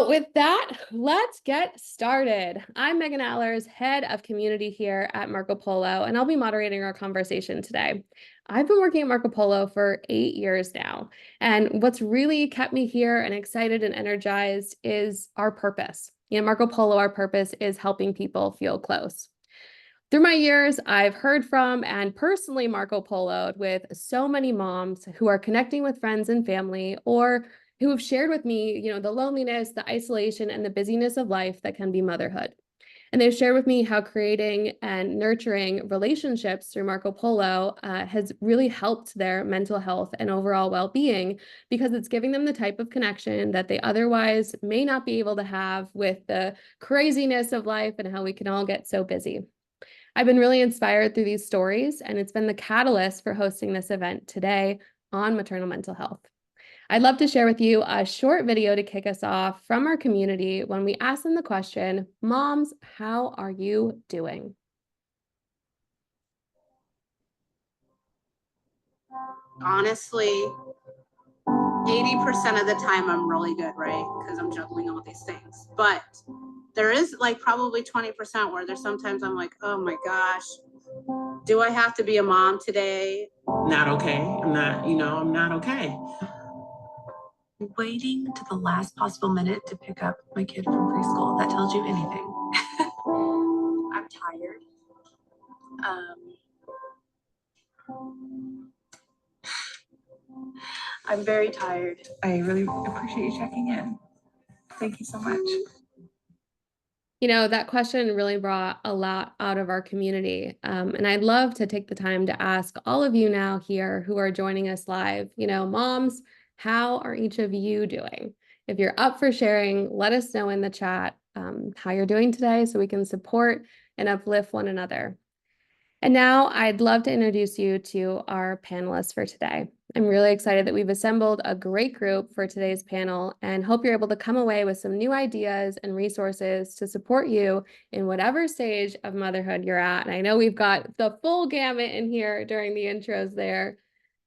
With that, let's get started. I'm Megan Allers, head of community here at Marco Polo, and I'll be moderating our conversation today. I've been working at Marco Polo for 8 years now, and what's really kept me here and excited and energized is our purpose. Marco Polo, our purpose is helping people feel close. Through my years, I've heard from and personally Marco Poloed with so many moms who are connecting with friends and family, or who have shared with me, the loneliness, the isolation, and the busyness of life that can be motherhood. And they've shared with me how creating and nurturing relationships through Marco Polo has really helped their mental health and overall well-being, because it's giving them the type of connection that they otherwise may not be able to have with the craziness of life and how we can all get so busy. I've been really inspired through these stories, and it's been the catalyst for hosting this event today on maternal mental health. I'd love to share with you a short video to kick us off from our community when we ask them the question, "Moms, how are you doing?" Honestly, 80% of the time I'm really good, right? Because I'm juggling all these things. But there is like probably 20% where there's sometimes I'm like, oh my gosh, do I have to be a mom today? Not okay. I'm not okay. Waiting to the last possible minute to pick up my kid from preschool. That tells you anything. I'm tired. I'm very tired. I really appreciate you checking in. Thank you so much. That question really brought a lot out of our community. And I'd love to take the time to ask all of you now here who are joining us live, moms, how are each of you doing? If you're up for sharing, let us know in the chat how you're doing today so we can support and uplift one another. And now I'd love to introduce you to our panelists for today. I'm really excited that we've assembled a great group for today's panel and hope you're able to come away with some new ideas and resources to support you in whatever stage of motherhood you're at. And I know we've got the full gamut in here during the intros there.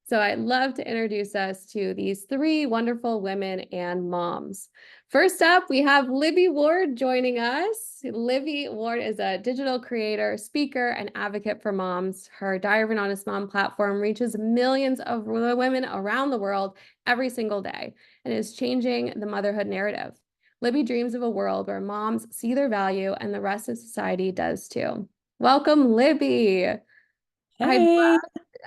So I'd love to introduce us to these three wonderful women and moms. First up, we have Libby Ward joining us. Libby Ward is a digital creator, speaker, and advocate for moms. Her Diary of an Honest Mom platform reaches millions of women around the world every single day and is changing the motherhood narrative. Libby dreams of a world where moms see their value and the rest of society does too. Welcome, Libby. Hey.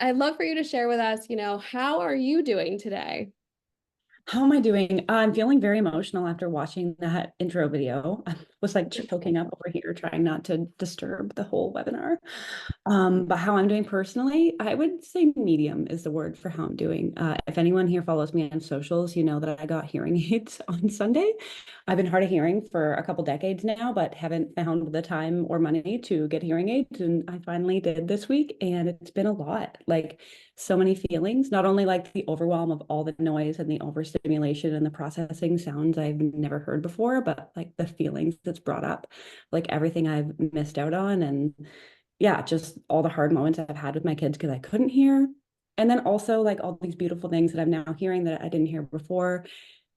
I'd love for you to share with us, how are you doing today? How am I doing? I'm feeling very emotional after watching that intro video. I was like choking up over here, trying not to disturb the whole webinar. But how I'm doing personally, I would say medium is the word for how I'm doing. If anyone here follows me on socials, you know that I got hearing aids on Sunday. I've been hard of hearing for a couple decades now, but haven't found the time or money to get hearing aids. And I finally did this week, and it's been a lot. Like, so many feelings, not only like the overwhelm of all the noise and the overstimulation and the processing sounds I've never heard before, but like the feelings that's brought up, like everything I've missed out on. And yeah, just all the hard moments I've had with my kids because I couldn't hear. And then also like all these beautiful things that I'm now hearing that I didn't hear before.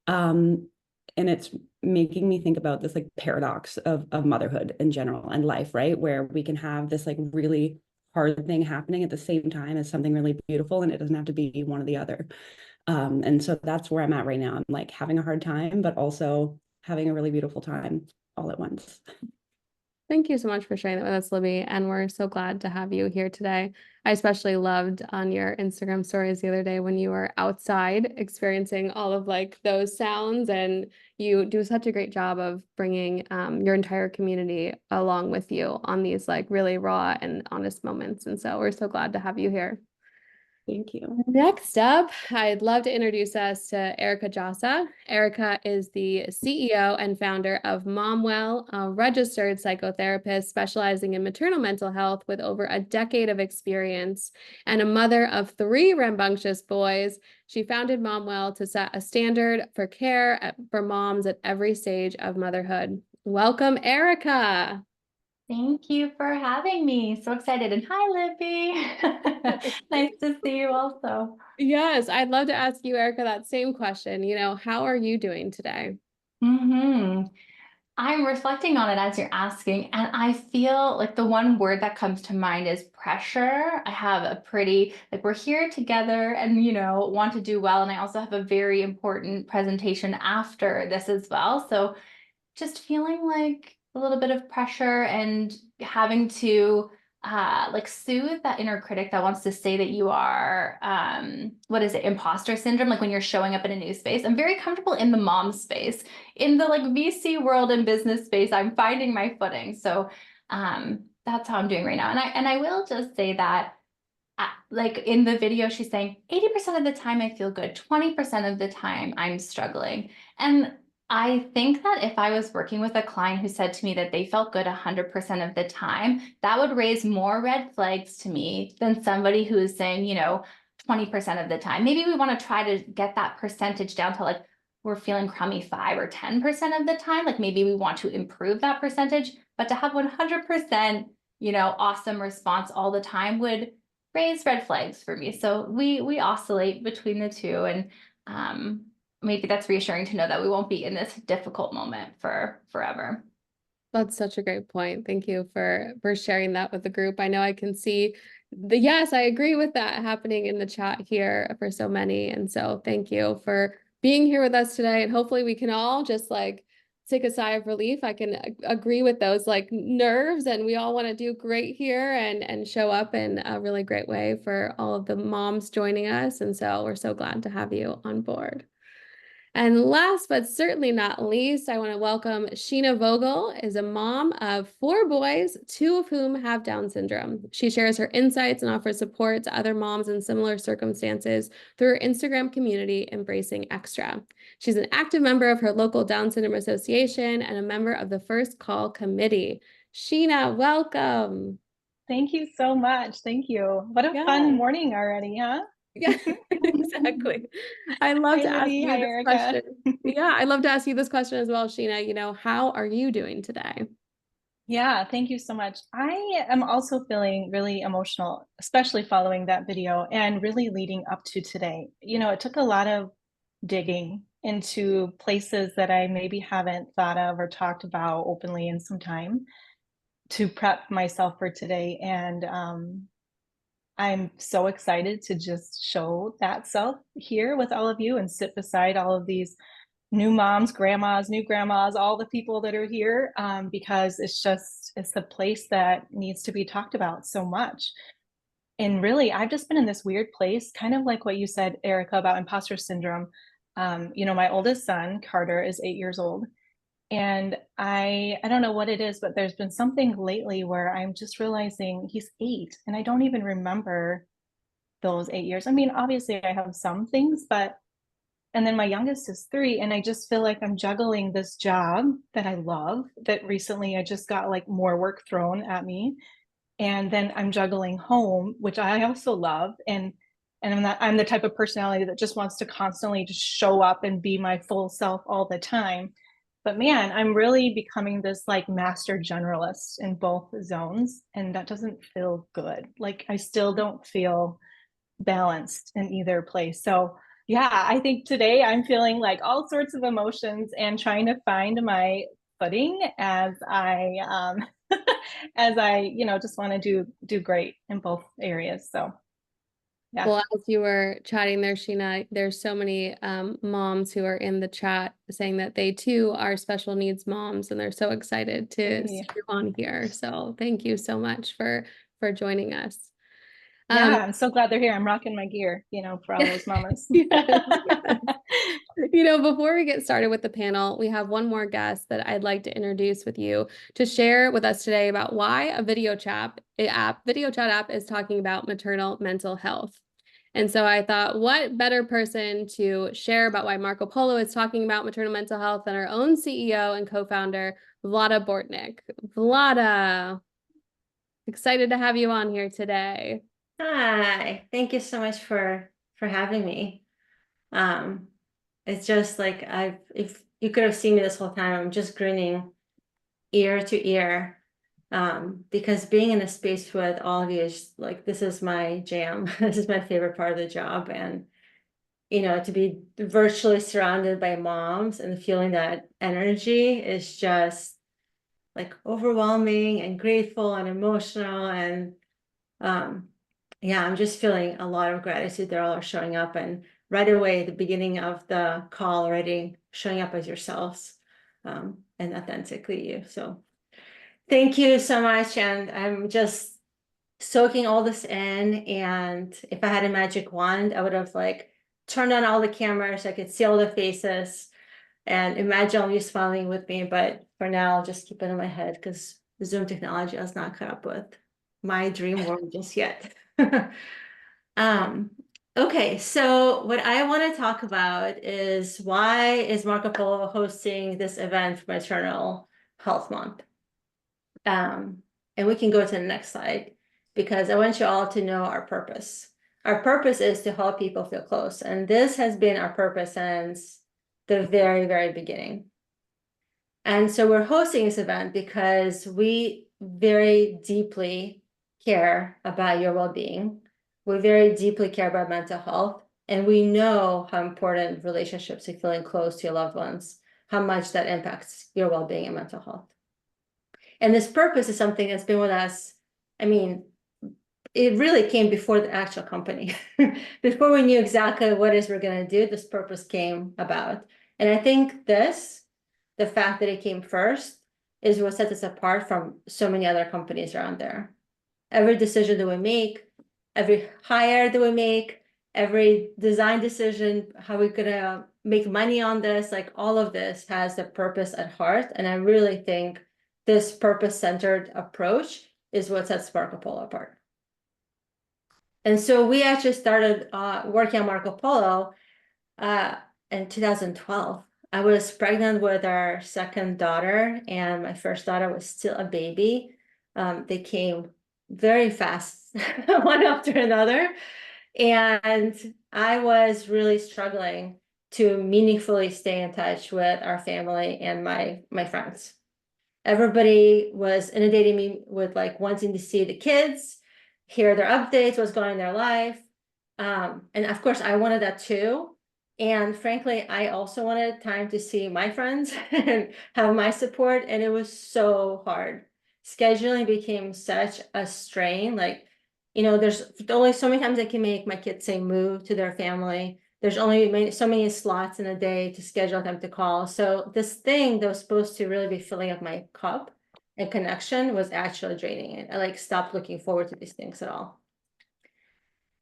And it's making me think about this like paradox of motherhood in general and life, right? Where we can have this like really hard thing happening at the same time as something really beautiful, and it doesn't have to be one or the other. And so that's where I'm at right now. I'm like having a hard time, but also having a really beautiful time all at once. Thank you so much for sharing that with us, Libby. And we're so glad to have you here today. I especially loved on your Instagram stories the other day when you were outside experiencing all of like those sounds, and you do such a great job of bringing your entire community along with you on these like really raw and honest moments. And so we're so glad to have you here. Thank you. Next up, I'd love to introduce us to Erica Djossa. Erica is the CEO and founder of MomWell, a registered psychotherapist specializing in maternal mental health with over a decade of experience, and a mother of 3 rambunctious boys. She founded MomWell to set a standard for care for moms at every stage of motherhood. Welcome, Erica. Thank you for having me. So excited. And hi, Libby. Nice to see you also. Yes, I'd love to ask you, Erica, that same question. How are you doing today? I'm reflecting on it as you're asking, and I feel like the one word that comes to mind is pressure. I have a pretty, like, we're here together and, want to do well. And I also have a very important presentation after this as well. So just feeling like a little bit of pressure and having to like soothe that inner critic that wants to say that you are what is it, imposter syndrome, like when you're showing up in a new space. I'm very comfortable in the mom space. In the like VC world and business space, I'm finding my footing. So that's how I'm doing right now. And I will just say that like in the video, she's saying 80% of the time I feel good, 20% of the time I'm struggling. And I think that if I was working with a client who said to me that they felt good 100% of the time, that would raise more red flags to me than somebody who is saying, 20% of the time. Maybe we want to try to get that percentage down to like, we're feeling crummy 5 or 10% of the time. Like maybe we want to improve that percentage, but to have 100%, awesome response all the time would raise red flags for me. So we oscillate between the two, and maybe that's reassuring to know that we won't be in this difficult moment for forever. That's such a great point. Thank you for sharing that with the group. I know I can see yes, I agree with that happening in the chat here for so many. And so thank you for being here with us today. And hopefully we can all just like take a sigh of relief. I can agree with those like nerves, and we all want to do great here and show up in a really great way for all of the moms joining us. And so we're so glad to have you on board. And last but certainly not least, I want to welcome Sheena Vogel, is a mom of 4 boys, 2 of whom have Down syndrome. She shares her insights and offers support to other moms in similar circumstances through her Instagram community, Embracing Extra. She's an active member of her local Down Syndrome Association and a member of the First Call Committee. Sheena, welcome. Thank you so much. Thank you. What a fun morning already, huh? Yeah, exactly. I love to ask you this question. Yeah, I'd love to ask you this question as well, Sheena. How are you doing today? Yeah, thank you so much. I am also feeling really emotional, especially following that video and really leading up to today. It took a lot of digging into places that I maybe haven't thought of or talked about openly in some time to prep myself for today. And I'm so excited to just show that self here with all of you and sit beside all of these new moms, grandmas, new grandmas, all the people that are here, because it's a place that needs to be talked about so much. And really, I've just been in this weird place, kind of like what you said, Erica, about imposter syndrome. My oldest son, Carter, is 8 years old. And I don't know what it is, but there's been something lately where I'm just realizing he's 8 and I don't even remember those 8 years. I mean, obviously I have some things, and then my youngest is 3, and I just feel like I'm juggling this job that I love, that recently I just got like more work thrown at me. And then I'm juggling home, which I also love. And I'm the type of personality that just wants to constantly just show up and be my full self all the time. But man, I'm really becoming this like master generalist in both zones, and that doesn't feel good. Like I still don't feel balanced in either place. So yeah, I think today I'm feeling like all sorts of emotions and trying to find my footing as I just want to do great in both areas. So yeah. Well, as you were chatting there, Sheena, there's so many moms who are in the chat saying that they too are special needs moms, and they're so excited to see you on here. So thank you so much for joining us. Yeah, I'm so glad they're here. I'm rocking my gear, for all those mamas. Yes. Before we get started with the panel, we have one more guest that I'd like to introduce with you to share with us today about why a video chat app is talking about maternal mental health. And so I thought, what better person to share about why Marco Polo is talking about maternal mental health than our own CEO and co-founder, Vlada Bortnik. Vlada, excited to have you on here today. Hi, thank you so much for having me. It's just like if you could have seen me this whole time, I'm just grinning ear to ear. Because being in a space with all of you is like, this is my jam. This is my favorite part of the job. And you know, to be virtually surrounded by moms and feeling that energy is just like overwhelming and grateful and emotional. And yeah, I'm just feeling a lot of gratitude. They're all showing up, and right away, at the beginning of the call, already showing up as yourselves and authentically you. So thank you so much. And I'm just soaking all this in. And if I had a magic wand, I would have like turned on all the cameras. So I could see all the faces and imagine all you smiling with me. But for now, I'll just keep it in my head because the Zoom technology has not caught up with my dream world just yet. Okay, so what I want to talk about is why is Marco Polo hosting this event for Maternal Health Month? And we can go to the next slide because I want you all to know our purpose. Our purpose is to help people feel close. And this has been our purpose since the very, very beginning. And so we're hosting this event because we very deeply care about your well-being. We very deeply care about mental health. And we know how important relationships and feeling close to your loved ones, how much that impacts your well-being and mental health. And this purpose is something that's been with us. I mean, it really came before the actual company. Before we knew exactly what it is we're going to do, this purpose came about. And I think the fact that it came first is what sets us apart from so many other companies around there. Every decision that we make, every hire that we make, every design decision, how we're going to make money on this, like all of this has the purpose at heart. And I really think this purpose-centered approach is what sets Marco Polo apart. And so we actually started working on Marco Polo in 2012. I was pregnant with our second daughter, and my first daughter was still a baby. They came very fast, one after another. And I was really struggling to meaningfully stay in touch with our family and my friends. Everybody was inundating me with like wanting to see the kids, hear their updates, what's going on in their life. And of course, I wanted that too. And frankly, I also wanted time to see my friends and have my support. And it was so hard. Scheduling became such a strain. Like, you know, there's only so many times I can make my kids say move to their family. There's only so many slots in a day to schedule them to call. So this thing that was supposed to really be filling up my cup and connection was actually draining it. I like stopped looking forward to these things at all.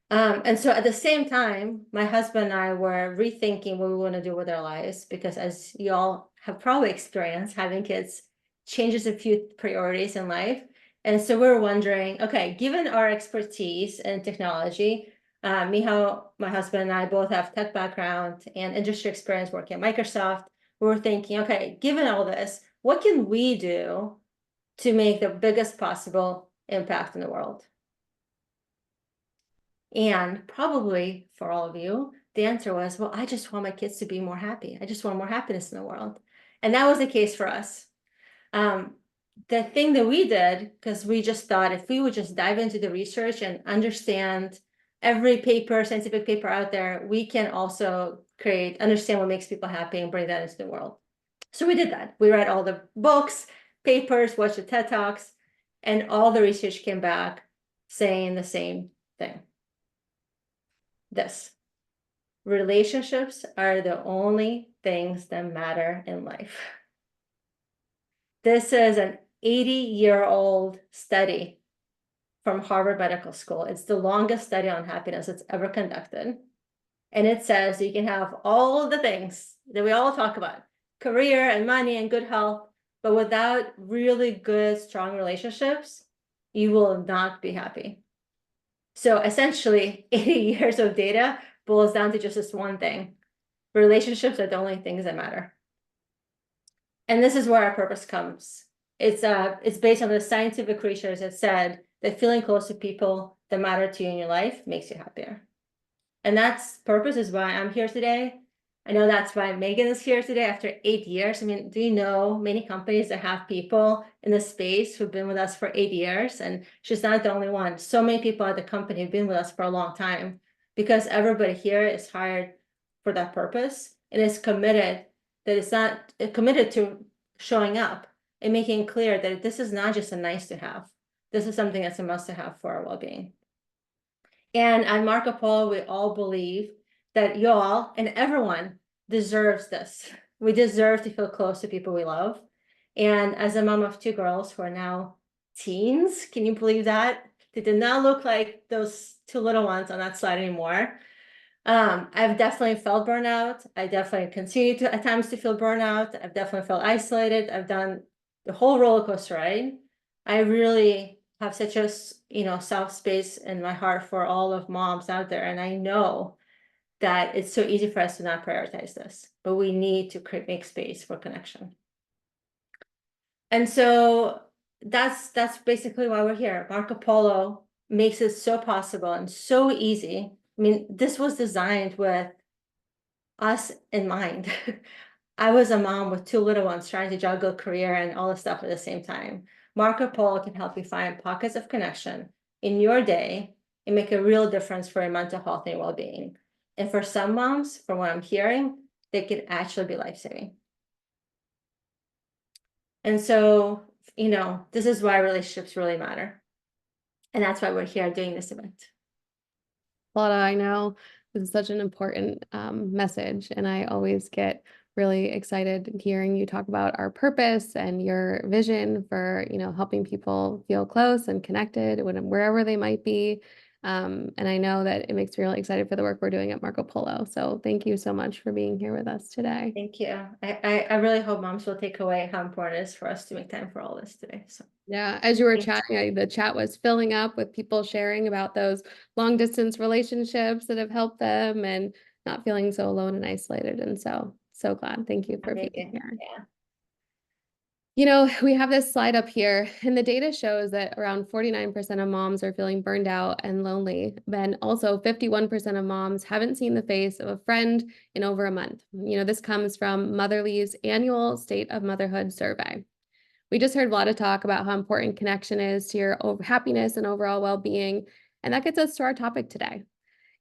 And so at the same time, my husband and I were rethinking what we want to do with our lives, because as you all have probably experienced, having kids changes a few priorities in life. And so we're wondering, okay, given our expertise in technology, Michał, my husband, and I both have tech background and industry experience working at Microsoft. We were thinking, okay, given all this, what can we do to make the biggest possible impact in the world? And probably for all of you, the answer was, well, I just want my kids to be more happy. I just want more happiness in the world. And that was the case for us. The thing that we did, because we just thought if we would just dive into the research and understand every scientific paper out there, we can also understand what makes people happy and bring that into the world. So we did that. We read all the books, papers, watched the TED Talks, and all the research came back saying the same thing. This: relationships are the only things that matter in life. This is an 80-year-old study from Harvard Medical School. It's the longest study on happiness that's ever conducted. And it says you can have all the things that we all talk about, career and money and good health, but without really good, strong relationships, you will not be happy. So essentially, 80 years of data boils down to just this one thing: relationships are the only things that matter. And this is where our purpose comes. It's based on the scientific research that said that feeling close to people that matter to you in your life makes you happier. And that's purpose is why I'm here today. I know that's why Megan is here today after 8 years. I mean, do you know many companies that have people in the space who've been with us for 8 years? And she's not the only one. So many people at the company have been with us for a long time, because everybody here is hired for that purpose and is committed, that it's not committed to showing up and making clear that this is not just a nice to have. This is something that's a must to have for our well-being. And at Marco Polo, we all believe that y'all and everyone deserves this. We deserve to feel close to people we love. And as a mom of 2 girls who are now teens, can you believe that? They did not look like those 2 little ones on that slide anymore. I've definitely felt burnout. I definitely continue to at times to feel burnout. I've definitely felt isolated. I've done the whole roller coaster ride. I really have such a soft space in my heart for all of moms out there, and I know that it's so easy for us to not prioritize this, but we need to make space for connection. And so that's basically why we're here. Marco Polo makes it so possible and so easy. I mean, this was designed with us in mind. I was a mom with 2 little ones trying to juggle career and all this stuff at the same time. Marco Polo can help you find pockets of connection in your day and make a real difference for your mental health and well-being. And for some moms, from what I'm hearing, they can actually be life-saving. And so, this is why relationships really matter. And that's why we're here doing this event. Lotta, I know this is such an important message, and I always get really excited hearing you talk about our purpose and your vision for, helping people feel close and connected wherever they might be. And I know that it makes me really excited for the work we're doing at Marco Polo. So thank you so much for being here with us today. Thank you. I really hope moms will take away how important it is for us to make time for all this today. So yeah, as you were Thanks. chatting, the chat was filling up with people sharing about those long distance relationships that have helped them and not feeling so alone and isolated. And so glad. Thank you for being here. Yeah. We have this slide up here, and the data shows that around 49% of moms are feeling burned out and lonely. Then also 51% of moms haven't seen the face of a friend in over a month. This comes from Motherly's annual State of Motherhood survey. We just heard a lot of talk about how important connection is to your happiness and overall well-being, and that gets us to our topic today.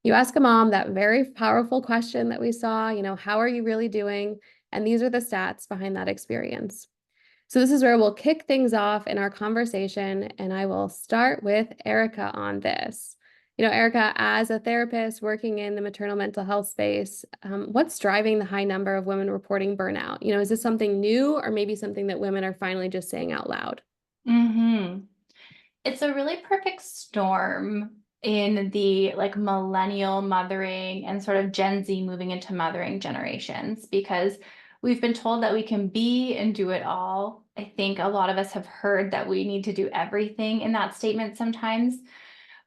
You ask a mom that very powerful question that we saw, how are you really doing? And these are the stats behind that experience. So this is where we'll kick things off in our conversation, and I will start with Erica on this. Erica, as a therapist working in the maternal mental health space, what's driving the high number of women reporting burnout? Is this something new or maybe something that women are finally just saying out loud? It's a really perfect storm in the millennial mothering and sort of Gen Z moving into mothering generations, because we've been told that we can be and do it all. I think a lot of us have heard that we need to do everything in that statement sometimes,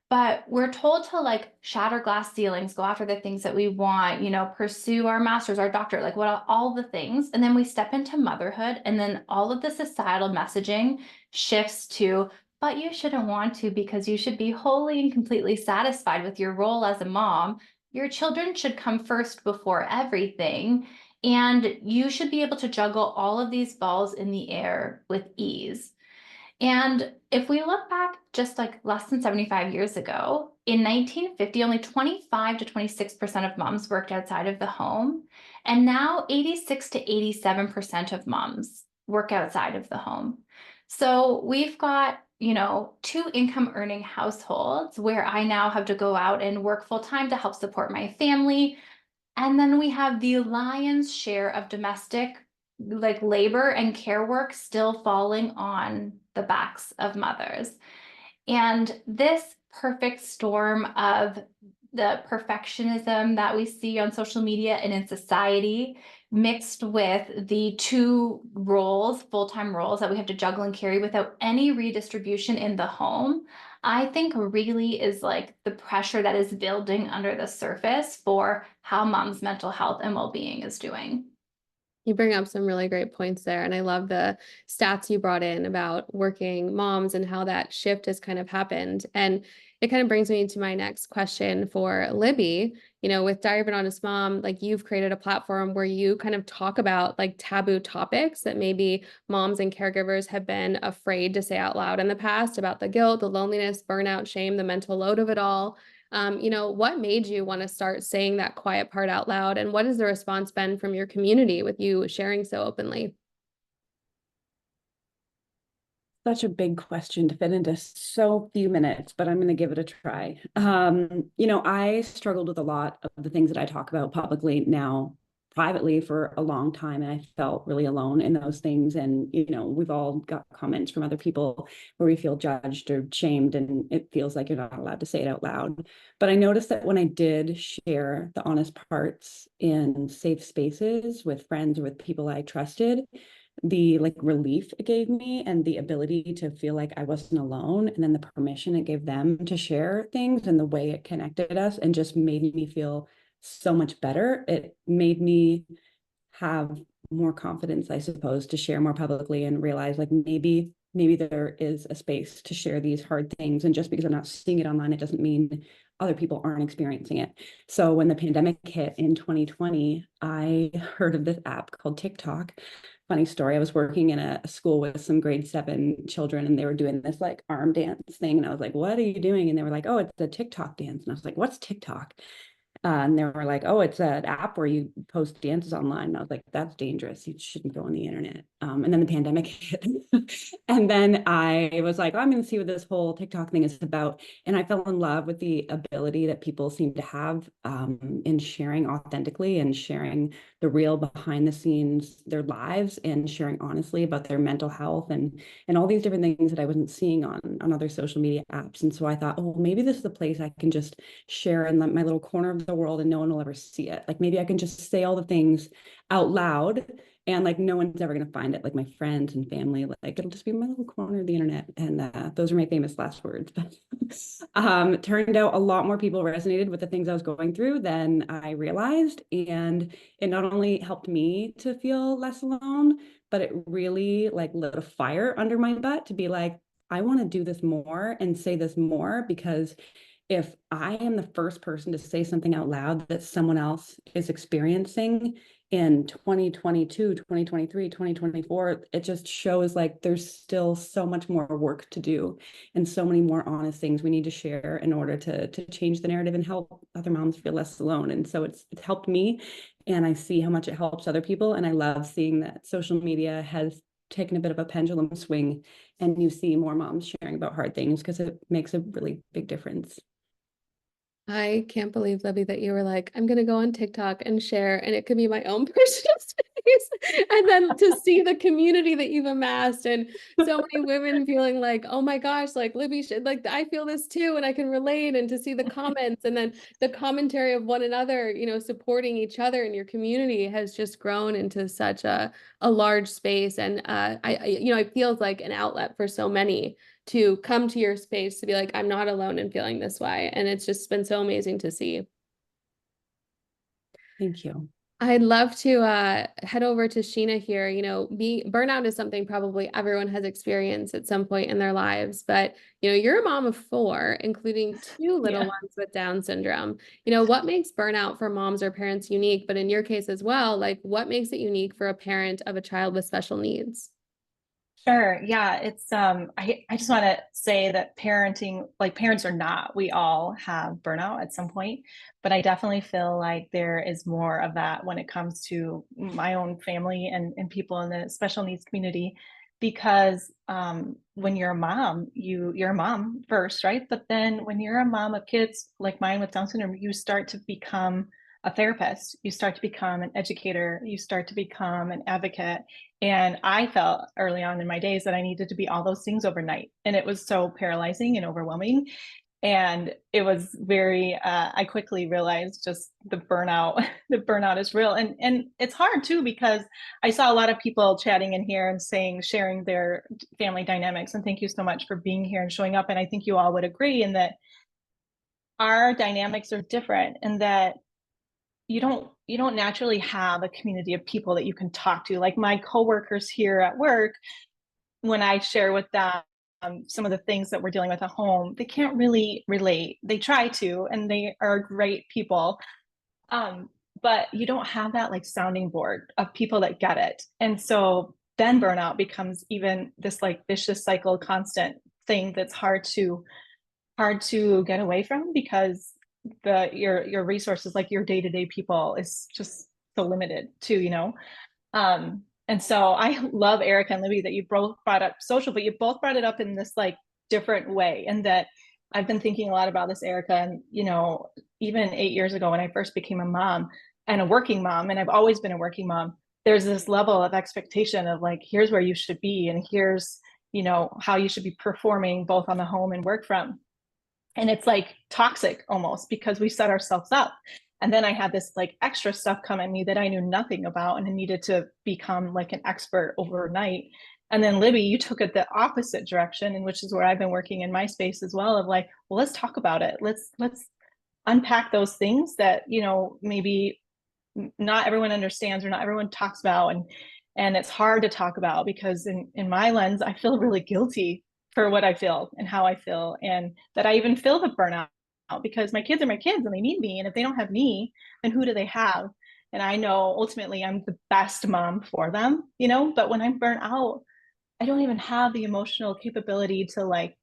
but we're told to shatter glass ceilings, go after the things that we want, pursue our master's, our doctorate, all the things. And then we step into motherhood, and then all of the societal messaging shifts to, but you shouldn't want to, because you should be wholly and completely satisfied with your role as a mom. Your children should come first before everything. And you should be able to juggle all of these balls in the air with ease. And if we look back just less than 75 years ago, in 1950, only 25 to 26% of moms worked outside of the home. And now 86 to 87% of moms work outside of the home. So we've got, 2 income earning households where I now have to go out and work full time to help support my family. And then we have the lion's share of domestic labor and care work still falling on the backs of mothers. And this perfect storm of the perfectionism that we see on social media and in society, mixed with the 2 roles, full-time roles that we have to juggle and carry without any redistribution in the home, I think really is the pressure that is building under the surface for how mom's mental health and well-being is doing. You bring up some really great points there. And I love the stats you brought in about working moms and how that shift has kind of happened. And it kind of brings me to my next question for Libby. With Diary of an Honest Mom, you've created a platform where you kind of talk about taboo topics that maybe moms and caregivers have been afraid to say out loud in the past, about the guilt, the loneliness, burnout, shame, the mental load of it all. What made you want to start saying that quiet part out loud? And what has the response been from your community with you sharing so openly? Such a big question to fit into so few minutes, but I'm going to give it a try. I struggled with a lot of the things that I talk about publicly now privately for a long time, and I felt really alone in those things. And, we've all got comments from other people where we feel judged or shamed, and it feels like you're not allowed to say it out loud. But I noticed that when I did share the honest parts in safe spaces with friends or with people I trusted, the relief it gave me and the ability to feel like I wasn't alone, and then the permission it gave them to share things and the way it connected us and just made me feel so much better. It made me have more confidence, I suppose, to share more publicly and realize maybe there is a space to share these hard things. And just because I'm not seeing it online, it doesn't mean other people aren't experiencing it. So when the pandemic hit in 2020, I heard of this app called TikTok. Funny story, I was working in a school with some grade 7 children, and they were doing this arm dance thing. And I was like, what are you doing? And they were like, oh, it's a TikTok dance. And I was like, what's TikTok? And they were like, oh, it's an app where you post dances online. And I was like, that's dangerous. You shouldn't go on the internet. And then the pandemic hit. And then I was like, oh, I'm going to see what this whole TikTok thing is about. And I fell in love with the ability that people seem to have in sharing authentically and sharing the real behind the scenes, their lives, and sharing honestly about their mental health and all these different things that I wasn't seeing on other social media apps. And so I thought, oh, maybe this is the place I can just share in my little corner of the world and no one will ever see it. Maybe I can just say all the things out loud and no one's ever going to find it. My friends and family, it'll just be my little corner of the internet. And those are my famous last words. But turned out a lot more people resonated with the things I was going through than I realized. And it not only helped me to feel less alone, but it really lit a fire under my butt to be like, I want to do this more and say this more, because if I am the first person to say something out loud that someone else is experiencing in 2022, 2023, 2024, it just shows there's still so much more work to do and so many more honest things we need to share in order to change the narrative and help other moms feel less alone. And so it's helped me, and I see how much it helps other people. And I love seeing that social media has taken a bit of a pendulum swing, and you see more moms sharing about hard things, because it makes a really big difference. I can't believe, Libby, that you were like, I'm going to go on TikTok and share, and it could be my own personal space. And then to see the community that you've amassed, and so many women feeling like, oh my gosh, Libby should, I feel this too, and I can relate, and to see the comments and then the commentary of one another, supporting each other in your community has just grown into such a large space. And it feels like an outlet for so many to come to your space to be like, I'm not alone in feeling this way. And it's just been so amazing to see. Thank you. I'd love to head over to Sheena here. Burnout is something probably everyone has experienced at some point in their lives, but you're a mom of 4, including 2 little ones with Down syndrome. What makes burnout for moms or parents unique, but in your case as well, what makes it unique for a parent of a child with special needs? Sure. Yeah, it's I just want to say that parenting, parents or not, we all have burnout at some point, but I definitely feel like there is more of that when it comes to my own family and people in the special needs community, because when you're a mom, you're a mom first, right? But then when you're a mom of kids like mine with Down syndrome, you start to become a therapist, you start to become an educator, you start to become an advocate. And I felt early on in my days that I needed to be all those things overnight. And it was so paralyzing and overwhelming. And it was very, I quickly realized just the burnout is real. And it's hard too, because I saw a lot of people chatting in here and sharing their family dynamics. And thank you so much for being here and showing up. And I think you all would agree in that our dynamics are different, and that you don't naturally have a community of people that you can talk to. Like my coworkers here at work, when I share with them some of the things that we're dealing with at home, they can't really relate. They try to, and they are great people. But you don't have that sounding board of people that get it. And so then burnout becomes even this vicious cycle, constant thing that's hard to get away from, because your resources, like your day-to-day people, is just so limited too, you know. And so I love Erica and Libby that you both brought up social, but you both brought it up in this like different way. And that I've been thinking a lot about this, Erica, and you know, even 8 years ago when I first became a mom and a working mom, and I've always been a working mom, there's this level of expectation of like, here's where you should be, and here's, you know, how you should be performing both on the home and work front. And it's like toxic almost, because we set ourselves up. And then I had this like extra stuff come at me that I knew nothing about, and I needed to become like an expert overnight. And then Libby, you took it the opposite direction, and which is where I've been working in my space as well, of like, well, let's talk about it. Let's unpack those things that, you know, maybe not everyone understands or not everyone talks about. And it's hard to talk about because in my lens, I feel really guilty for what I feel and how I feel, and that I even feel the burnout because my kids are my kids and they need me. And if they don't have me, then who do they have? And I know ultimately I'm the best mom for them, you know, but when I'm burnt out, I don't even have the emotional capability to like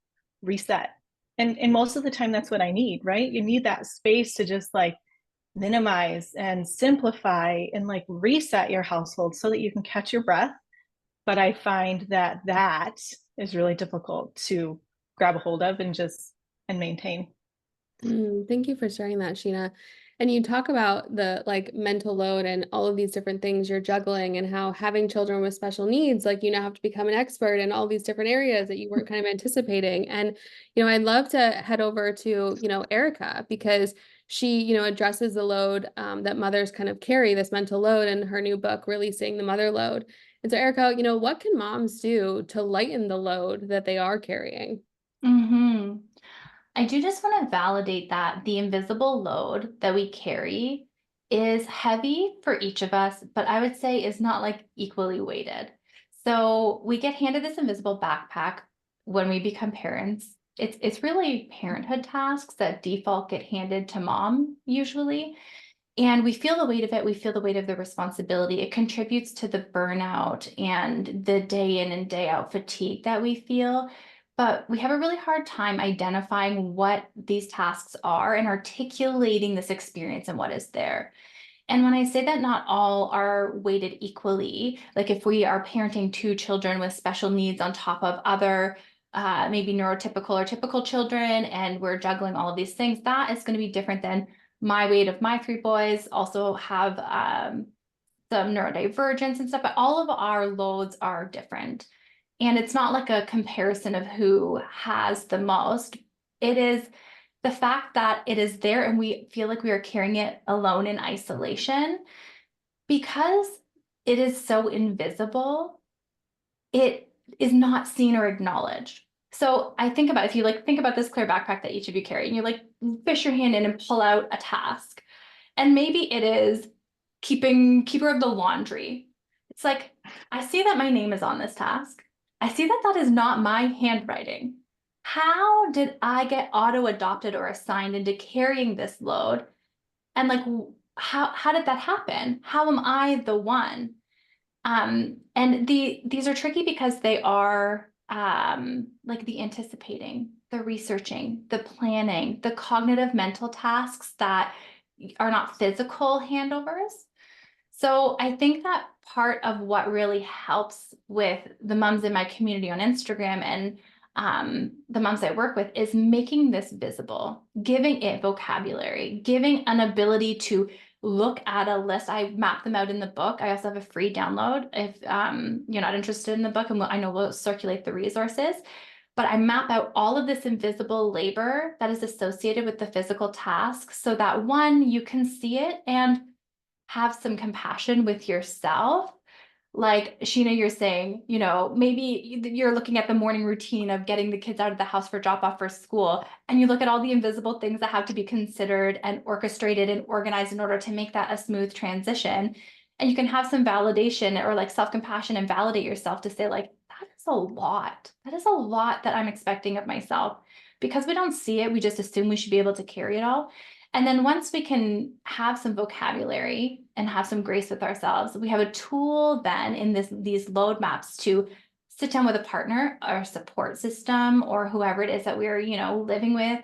reset. And most of the time that's what I need, right? You need that space to just like minimize and simplify and like reset your household so that you can catch your breath. But I find that that is really difficult to grab a hold of and maintain. Thank you for sharing that, Sheena. And you talk about the like mental load and all of these different things you're juggling, and how having children with special needs, like you now have to become an expert in all these different areas that you weren't kind of anticipating. And, you know, I'd love to head over to, you know, Erica, because she, you know, addresses the load that mothers kind of carry, this mental load, in her new book, Releasing the Mother Load. And so, Erica, you know, what can moms do to lighten the load that they are carrying? Mm-hmm. I do just want to validate that the invisible load that we carry is heavy for each of us, but I would say is not like equally weighted. So we get handed this invisible backpack when we become parents. It's really parenthood tasks that default get handed to mom usually. And we feel the weight of it. We feel the weight of the responsibility. It contributes to the burnout and the day in and day out fatigue that we feel. But we have a really hard time identifying what these tasks are and articulating this experience and what is there. And when I say that not all are weighted equally, like if we are parenting 2 children with special needs on top of other maybe neurotypical or typical children, and we're juggling all of these things, that is going to be different than my weight of my 3 boys, also have some neurodivergence and stuff, but all of our loads are different. And it's not like a comparison of who has the most. It is the fact that it is there and we feel like we are carrying it alone in isolation. Because it is so invisible, it is not seen or acknowledged. So I think about, if you like think about this clear backpack that each of you carry, and you like fish your hand in and pull out a task, and maybe it is keeper of the laundry. It's like, I see that my name is on this task. I see that that is not my handwriting. How did I get auto adopted or assigned into carrying this load? And like, how did that happen? How am I the one? And these are tricky because they are like the anticipating, the researching, the planning, the cognitive mental tasks that are not physical handovers. So I think that part of what really helps with the moms in my community on Instagram and the moms I work with is making this visible, giving it vocabulary, giving an ability to look at a list. I map them out in the book. I also have a free download if you're not interested in the book, and I know we'll circulate the resources. But I map out all of this invisible labor that is associated with the physical tasks so that, one, you can see it and have some compassion with yourself. Like Sheena, you're saying, you know, maybe you're looking at the morning routine of getting the kids out of the house for drop off for school, and you look at all the invisible things that have to be considered and orchestrated and organized in order to make that a smooth transition. And you can have some validation or like self-compassion and validate yourself to say like, that is a lot. That is a lot that I'm expecting of myself. Because we don't see it, we just assume we should be able to carry it all. And then once we can have some vocabulary and have some grace with ourselves, we have a tool then in these load maps to sit down with a partner or support system or whoever it is that we're, you know, living with,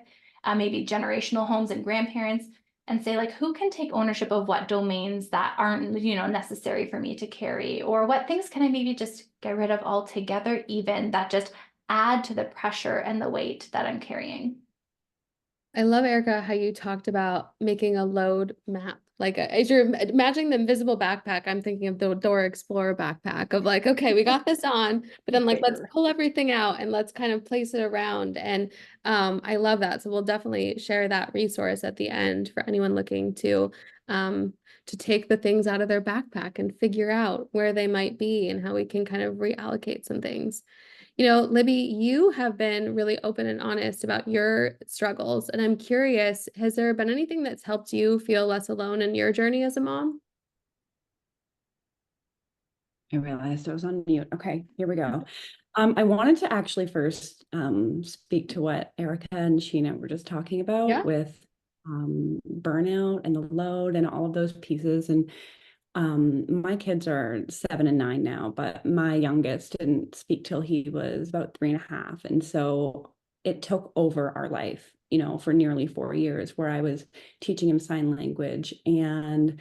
maybe generational homes and grandparents, and say like, who can take ownership of what domains that aren't, necessary for me to carry, or what things can I maybe just get rid of altogether, even that just add to the pressure and the weight that I'm carrying. I love, Erica, how you talked about making a load map. Like as you're imagining the invisible backpack, I'm thinking of the Dora Explorer backpack of like, okay, we got this on, but then like, let's pull everything out and let's kind of place it around. And I love that. So we'll definitely share that resource at the end for anyone looking to take the things out of their backpack and figure out where they might be and how we can kind of reallocate some things. Libby, you have been really open and honest about your struggles, and I'm curious, has there been anything that's helped you feel less alone in your journey as a mom? I realized I was on mute. Okay, here we go. I wanted to actually first speak to what Erica and Sheena were just talking about with burnout and the load and all of those pieces. And my kids are 7 and 9 now, but my youngest didn't speak till he was about 3.5. And so it took over our life, for nearly 4 years, where I was teaching him sign language and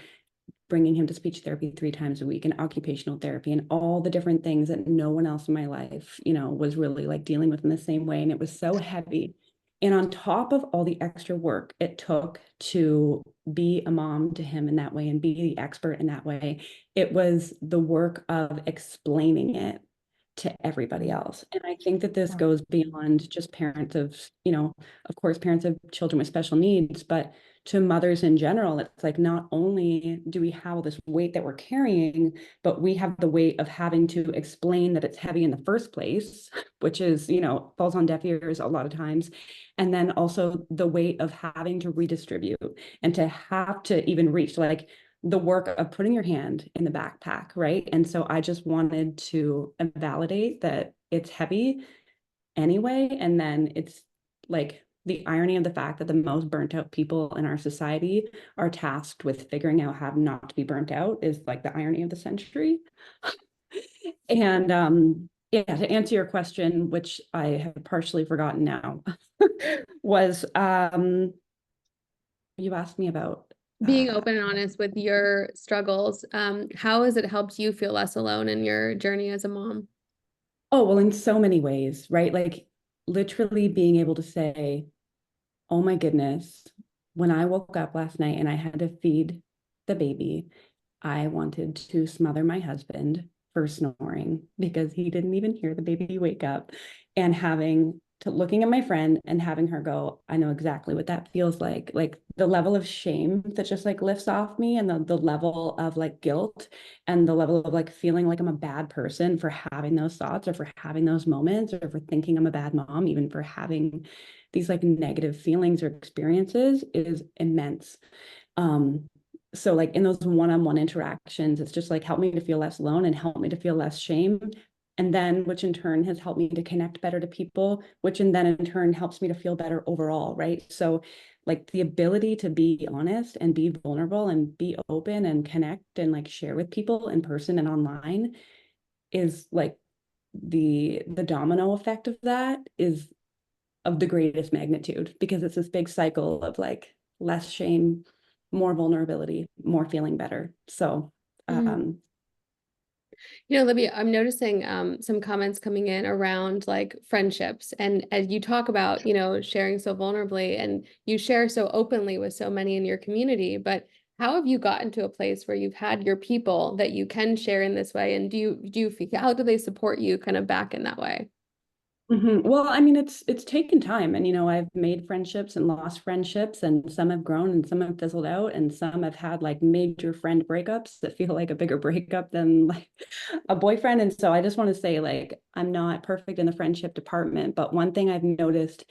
bringing him to speech therapy 3 times a week and occupational therapy and all the different things that no one else in my life, was really like dealing with in the same way. And it was so heavy. And on top of all the extra work it took to be a mom to him in that way and be the expert in that way, it was the work of explaining it to everybody else. And I think that this goes beyond just parents of, of course, parents of children with special needs, but to mothers in general. It's like, not only do we have this weight that we're carrying, but we have the weight of having to explain that it's heavy in the first place, which is, falls on deaf ears a lot of times. And then also the weight of having to redistribute and to have to even reach like the work of putting your hand in the backpack, right? And so I just wanted to validate that it's heavy anyway. And then it's like the irony of the fact that the most burnt out people in our society are tasked with figuring out how not to be burnt out is like the irony of the century. And yeah, to answer your question, which I have partially forgotten now, was you asked me about being open and honest with your struggles. How has it helped you feel less alone in your journey as a mom? Oh, well, in so many ways, right? Like literally being able to say, oh my goodness, when I woke up last night and I had to feed the baby, I wanted to smother my husband for snoring because he didn't even hear the baby wake up, and having to looking at my friend and having her go, I know exactly what that feels like the level of shame that just like lifts off me, and the level of like guilt and the level of like feeling like I'm a bad person for having those thoughts or for having those moments or for thinking I'm a bad mom, even for having these like negative feelings or experiences is immense. So like in those one-on-one interactions, it's just like helped me to feel less alone and help me to feel less shame. And then, which in turn has helped me to connect better to people, which then in turn helps me to feel better overall, right? So like the ability to be honest and be vulnerable and be open and connect and like share with people in person and online is like the domino effect of that is of the greatest magnitude, because it's this big cycle of like less shame, more vulnerability, more feeling better. So Libby, I'm noticing some comments coming in around like friendships. And as you talk about, sharing so vulnerably and you share so openly with so many in your community, but how have you gotten to a place where you've had your people that you can share in this way? And do you feel, how do they support you kind of back in that way? Well, I mean, it's taken time, and I've made friendships and lost friendships, and some have grown and some have fizzled out, and some have had like major friend breakups that feel like a bigger breakup than like a boyfriend. And so I just want to say, like, I'm not perfect in the friendship department, but one thing I've noticed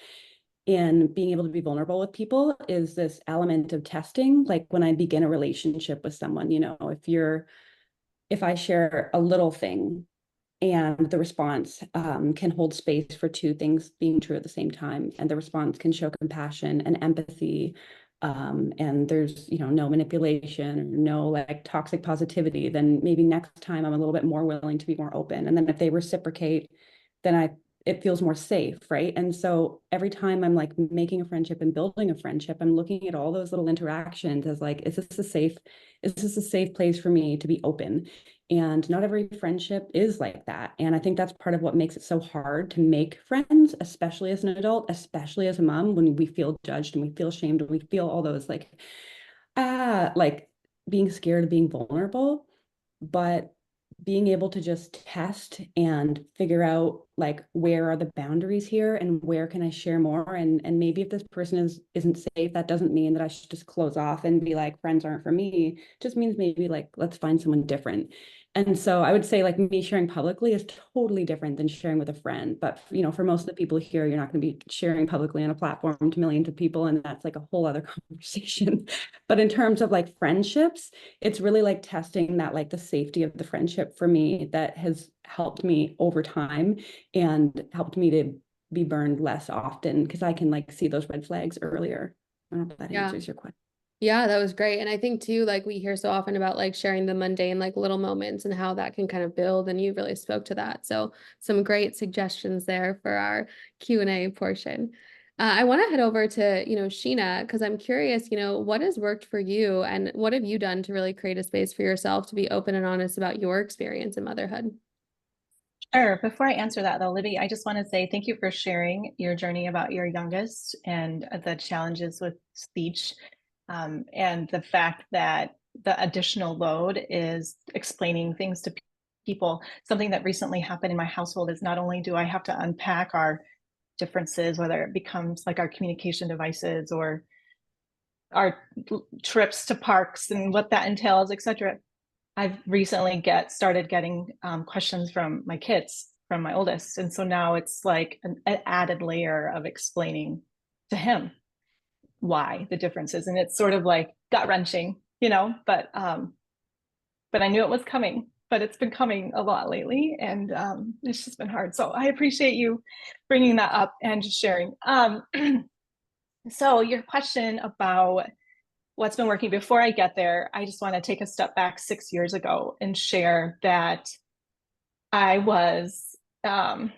in being able to be vulnerable with people is this element of testing. Like when I begin a relationship with someone, if I share a little thing and the response can hold space for two things being true at the same time, and the response can show compassion and empathy, and there's no manipulation or no like toxic positivity, then maybe next time I'm a little bit more willing to be more open. And then if they reciprocate, then it feels more safe, right? And so every time I'm like making a friendship and building a friendship, I'm looking at all those little interactions as like, is this a safe place for me to be open? And not every friendship is like that. And I think that's part of what makes it so hard to make friends, especially as an adult, especially as a mom, when we feel judged and we feel shamed and we feel all those like being scared of being vulnerable. But being able to just test and figure out like, where are the boundaries here and where can I share more? And maybe if this person isn't safe, that doesn't mean that I should just close off and be like, friends aren't for me. It just means maybe like, let's find someone different. And so I would say like me sharing publicly is totally different than sharing with a friend. But for most of the people here, you're not going to be sharing publicly on a platform to millions of people. And that's like a whole other conversation. But in terms of like friendships, it's really like testing that, like the safety of the friendship for me, that has helped me over time and helped me to be burned less often, because I can like see those red flags earlier. I don't know if that answers your question. Yeah, that was great. And I think too, like we hear so often about like sharing the mundane, like little moments and how that can kind of build, and you really spoke to that. So some great suggestions there for our Q&A portion. I want to head over to, Sheena, because I'm curious, what has worked for you and what have you done to really create a space for yourself to be open and honest about your experience in motherhood? Sure. Before I answer that though, Libby, I just want to say thank you for sharing your journey about your youngest and the challenges with speech, and the fact that the additional load is explaining things to people. Something that recently happened in my household is not only do I have to unpack our differences, whether it becomes like our communication devices or our trips to parks and what that entails, etc. I've recently started getting questions from my kids, from my oldest. And so now it's like an added layer of explaining to him why the differences. And it's sort of like gut wrenching, but I knew it was coming, but it's been coming a lot lately, and it's just been hard. So I appreciate you bringing that up and just sharing. So your question about what's been working, before I get there, I just want to take a step back 6 years ago and share that I was in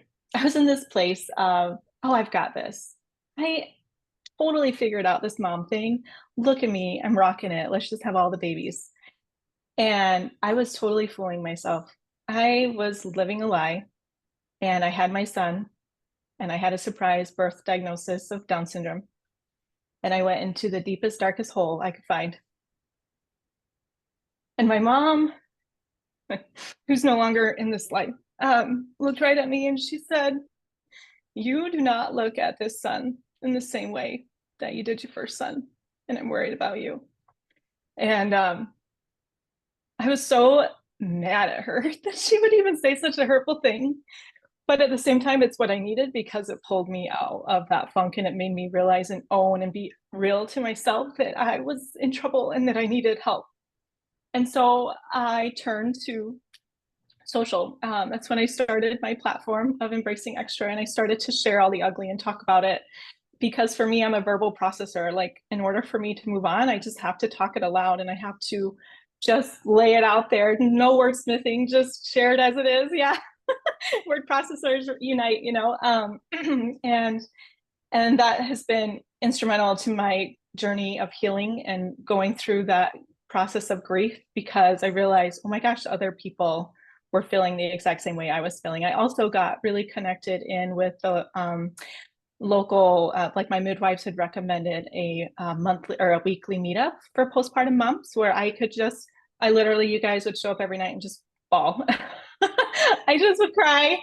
this place of, oh, I've got this. I totally figured out this mom thing. Look at me, I'm rocking it. Let's just have all the babies. And I was totally fooling myself. I was living a lie, and I had my son, and I had a surprise birth diagnosis of Down syndrome. And I went into the deepest, darkest hole I could find. And my mom, who's no longer in this life, looked right at me and she said, "You do not look at this son in the same way that you did your first son, and I'm worried about you." And I was so mad at her that she would even say such a hurtful thing. But at the same time, it's what I needed, because it pulled me out of that funk, and it made me realize and own and be real to myself that I was in trouble and that I needed help. And so I turned to social. That's when I started my platform of Embracing Extra, and I started to share all the ugly and talk about it. Because for me, I'm a verbal processor. Like, in order for me to move on, I just have to talk it aloud, and I have to just lay it out there. No wordsmithing, just share it as it is. Yeah. Word processors unite, and that has been instrumental to my journey of healing and going through that process of grief, because I realized, oh my gosh, other people were feeling the exact same way I was feeling. I also got really connected in with the local, like my midwives had recommended a monthly or a weekly meetup for postpartum moms, where I literally, you guys would show up every night and just bawl. I just would cry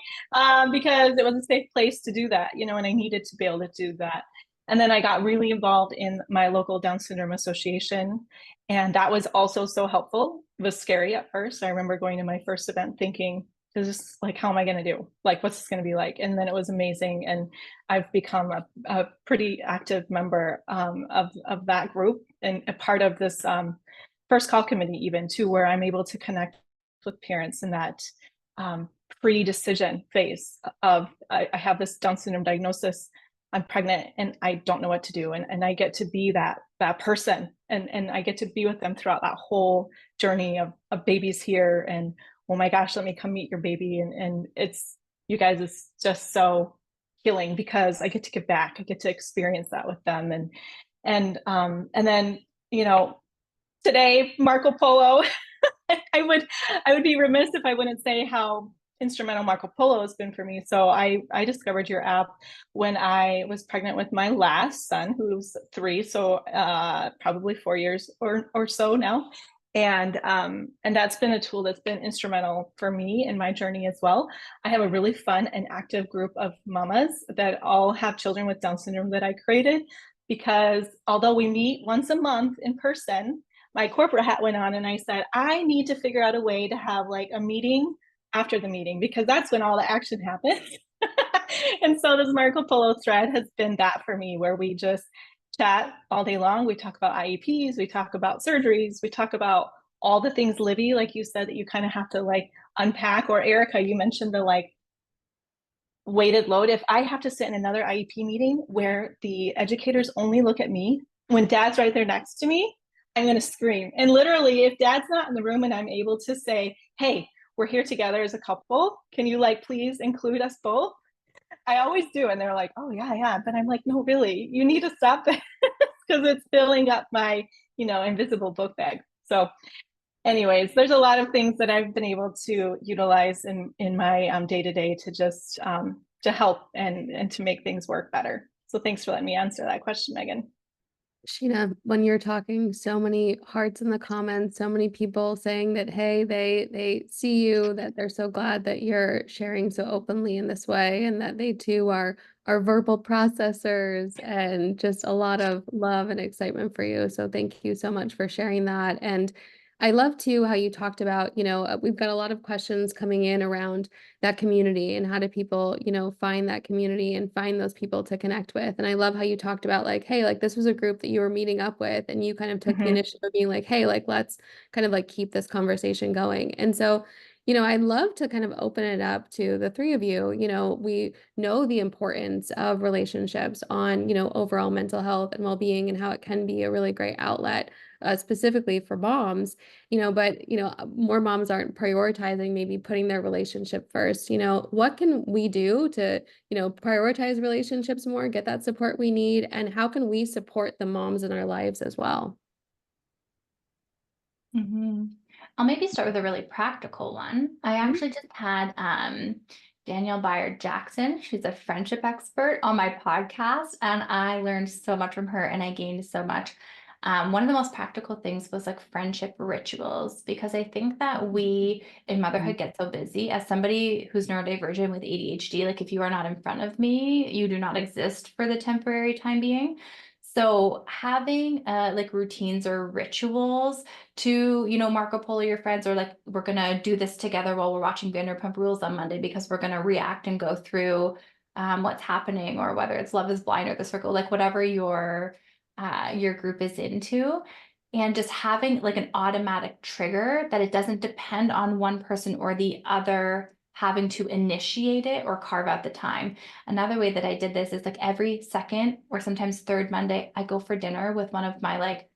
because it was a safe place to do that, and I needed to be able to do that. And then I got really involved in my local Down Syndrome Association, and that was also so helpful. It was scary at first. I remember going to my first event thinking, this is like, how am I going to do? Like, what's this going to be like? And then it was amazing. And I've become a pretty active member of that group, and a part of this first call committee even too, where I'm able to connect with parents in that pre-decision phase of, I have this Down syndrome diagnosis, I'm pregnant, and I don't know what to do. And I get to be that person, and I get to be with them throughout that whole journey of babies here. And, oh my gosh, let me come meet your baby. And it's you guys is just so healing because I get to give back. I get to experience that with them. And then, you know, today, Marco Polo, I would be remiss if I wouldn't say how instrumental Marco Polo has been for me. So I discovered your app when I was pregnant with my last son, who's 3, so probably 4 years or so now. And that's been a tool that's been instrumental for me in my journey as well. I have a really fun and active group of mamas that all have children with Down syndrome that I created, because although we meet once a month in person, my corporate hat went on and I said, I need to figure out a way to have like a meeting after the meeting, because that's when all the action happens. And so this Marco Polo thread has been that for me, where we just chat all day long. We talk about IEPs, we talk about surgeries, we talk about all the things, Libby, like you said, that you kind of have to like unpack, or Erica, you mentioned the like weighted load. If I have to sit in another IEP meeting where the educators only look at me when dad's right there next to me, I'm going to scream. And literally, if dad's not in the room and I'm able to say, hey, we're here together as a couple, can you like please include us both? I always do. And they're like, oh yeah. But I'm like, no, really, you need to stop that because it's filling up my, you know, invisible book bag. So anyways, there's a lot of things that I've been able to utilize in my day-to-day to just to help and to make things work better. So thanks for letting me answer that question, Megan. Sheena, when you're talking, so many hearts in the comments, so many people saying that, hey, they see you, that they're so glad that you're sharing so openly in this way, and that they too are verbal processors, and just a lot of love and excitement for you. So thank you so much for sharing that. And I love too how you talked about, we've got a lot of questions coming in around that community and how do people, find that community and find those people to connect with. And I love how you talked about like, hey, like this was a group that you were meeting up with, and you kind of took the initiative of being like, hey, like let's kind of like keep this conversation going. And so, I'd love to kind of open it up to the 3 of you. We know the importance of relationships on, overall mental health and well-being, and how it can be a really great outlet, specifically for moms, but, more moms aren't prioritizing, maybe putting their relationship first. What can we do to, prioritize relationships more, get that support we need, and how can we support the moms in our lives as well? I'll maybe start with a really practical one. I actually just had Danielle Byard Jackson. She's a friendship expert on my podcast, and I learned so much from her and I gained so much. One of the most practical things was like friendship rituals, because I think that we in motherhood get so busy. As somebody who's neurodivergent with ADHD, like if you are not in front of me, you do not exist for the temporary time being. So having like routines or rituals to, Marco Polo your friends, or like, we're going to do this together while we're watching Vanderpump Rules on Monday because we're going to react and go through what's happening, or whether it's Love is Blind or The Circle, like whatever your group is into. And just having like an automatic trigger that it doesn't depend on one person or the other having to initiate it or carve out the time. Another way that I did this is like every second or sometimes third Monday, I go for dinner with one of my like,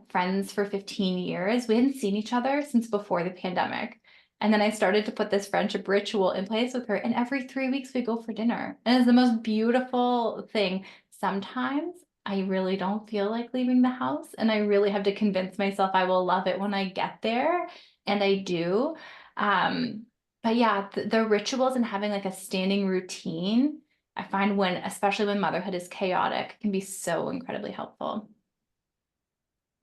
friends for 15 years. We hadn't seen each other since before the pandemic. And then I started to put this friendship ritual in place with her. And every 3 weeks we go for dinner. And it's the most beautiful thing. Sometimes I really don't feel like leaving the house, and I really have to convince myself I will love it when I get there. And I do. But yeah, the rituals and having like a standing routine, I find especially when motherhood is chaotic, can be so incredibly helpful.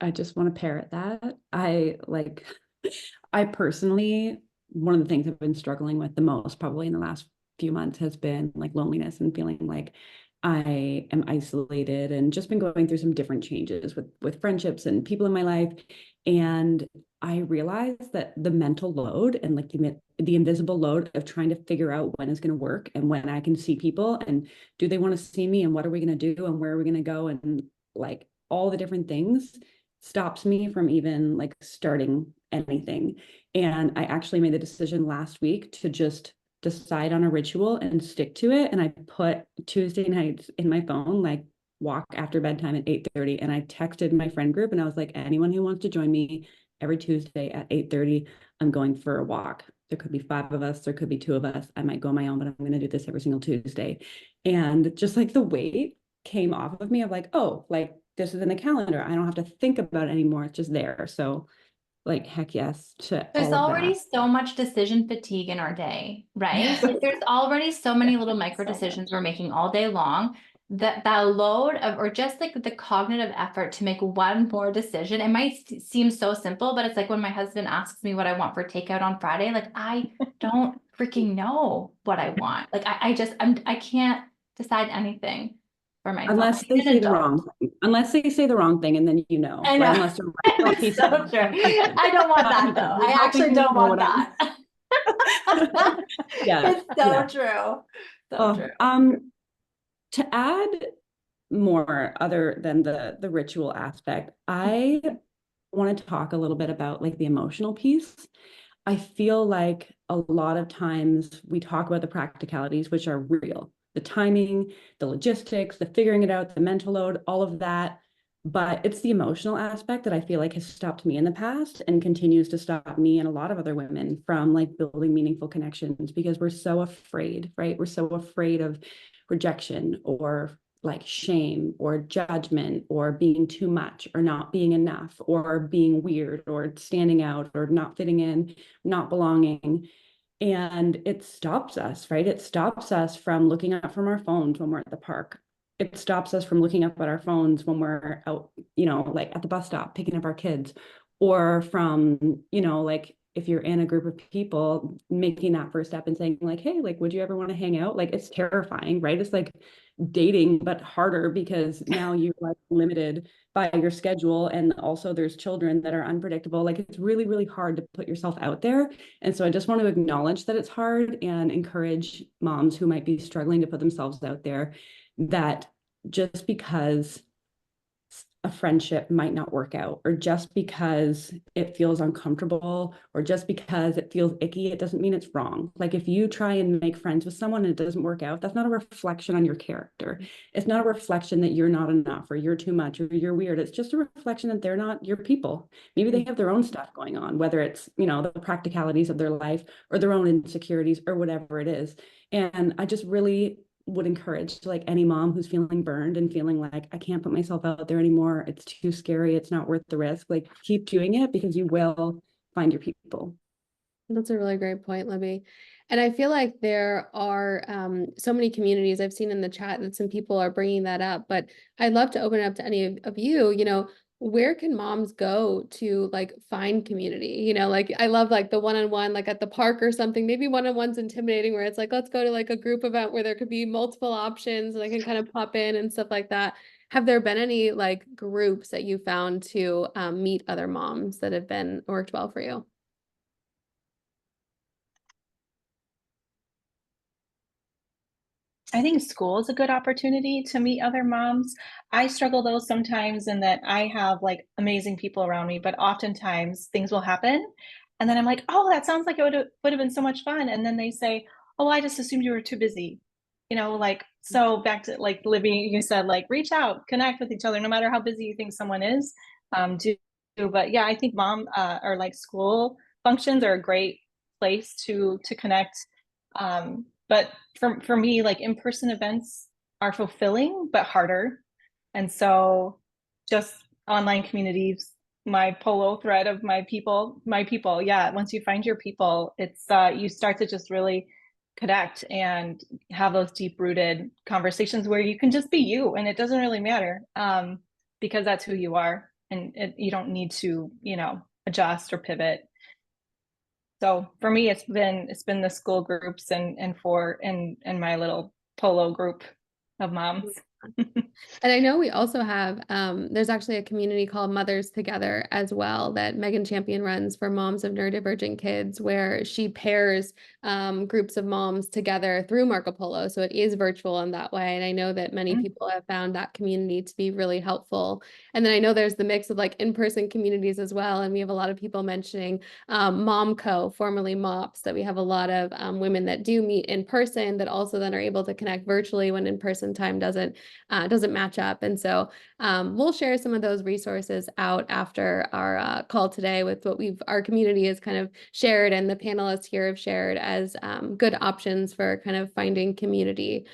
I just want to parrot that. I personally, one of the things I've been struggling with the most probably in the last few months has been like loneliness and feeling like I am isolated, and just been going through some different changes with friendships and people in my life. And I realized that the mental load and like the invisible load of trying to figure out when it's going to work and when I can see people, and do they want to see me, and what are we going to do, and where are we going to go, and like all the different things stops me from even like starting anything. And I actually made the decision last week to just decide on a ritual and stick to it. And I put Tuesday nights in my phone, like walk after bedtime at 8:30. And I texted my friend group and I was like, anyone who wants to join me every Tuesday at 8:30, I'm going for a walk. there could be 5 of us, there could be 2 of us. I might go on my own, but I'm going to do this every single Tuesday. And just like the weight came off of me of like, oh, like this is in the calendar. I don't have to think about it anymore. It's just there. So like, heck yes to There's all of already that. so much decision fatigue in our day, right? Like there's already so many little micro decisions we're making all day long, that load of, or just like the cognitive effort to make one more decision. It might seem so simple, but it's like when my husband asks me what I want for takeout on Friday, like I don't freaking know what I want. Like I can't decide anything for myself. Unless they say the wrong thing. Unless they say the wrong thing, and then you know. I know. Right? Unless they're right. It's so true. I don't want that though. I actually don't want that. Yeah. It's so true. So true. To add more other than the ritual aspect, I want to talk a little bit about like the emotional piece. I feel like a lot of times we talk about the practicalities, which are real, the timing, the logistics, the figuring it out, the mental load, all of that. But it's the emotional aspect that I feel like has stopped me in the past and continues to stop me and a lot of other women from like building meaningful connections, because we're so afraid, right? We're so afraid of rejection or like shame or judgment or being too much or not being enough or being weird or standing out or not fitting in, not belonging. And it stops us, right? It stops us from looking up from our phones when we're at the park. It stops us from looking up at our phones when we're out, like at the bus stop, picking up our kids, or from, like if you're in a group of people, making that first step and saying like, hey, like, would you ever want to hang out? Like, it's terrifying, right? It's like dating, but harder, because now you're like limited by your schedule. And also there's children that are unpredictable. Like, it's really, really hard to put yourself out there. And so I just want to acknowledge that it's hard and encourage moms who might be struggling to put themselves out there, that just because a friendship might not work out, or just because it feels uncomfortable, or just because it feels icky, it doesn't mean it's wrong. Like, if you try and make friends with someone and it doesn't work out, that's not a reflection on your character. It's not a reflection that you're not enough or you're too much or you're weird. It's just a reflection that they're not your people. Maybe they have their own stuff going on, whether it's, the practicalities of their life or their own insecurities or whatever it is. And I just really would encourage like any mom who's feeling burned and feeling like, I can't put myself out there anymore, it's too scary, it's not worth the risk, like keep doing it, because you will find your people. That's a really great point, Libby. And I feel like there are so many communities. I've seen in the chat that some people are bringing that up, but I'd love to open it up to any of you, where can moms go to like find community? Like I love like the one-on-one, like at the park or something. Maybe one-on-one's intimidating, where it's like, let's go to like a group event where there could be multiple options and I can kind of pop in and stuff like that. Have there been any like groups that you found to meet other moms that have been worked well for you? I think school is a good opportunity to meet other moms. I struggle though sometimes in that I have like amazing people around me, but oftentimes things will happen. And then I'm like, oh, that sounds like it would have been so much fun. And then they say, oh, I just assumed you were too busy. So back to like Libby, you said like reach out, connect with each other, no matter how busy you think someone is. But yeah, I think or like school functions are a great place to connect. But for me, like in-person events are fulfilling but harder. And so just online communities, my polo thread of my people. Yeah, once you find your people, it's you start to just really connect and have those deep-rooted conversations where you can just be you, and it doesn't really matter because that's who you are, and you don't need to, adjust or pivot. So for me, it's been the school groups and my little polo group of moms. And I know we also have, there's actually a community called Mothers Together as well that Megan Champion runs for moms of neurodivergent kids, where she pairs groups of moms together through Marco Polo. So it is virtual in that way. And I know that many people have found that community to be really helpful. And then I know there's the mix of like in-person communities as well. And we have a lot of people mentioning MomCo, formerly MOPS, that we have a lot of women that do meet in person that also then are able to connect virtually when in-person time doesn't doesn't match up. And so we'll share some of those resources out after our call today with what our community has kind of shared and the panelists here have shared as good options for kind of finding community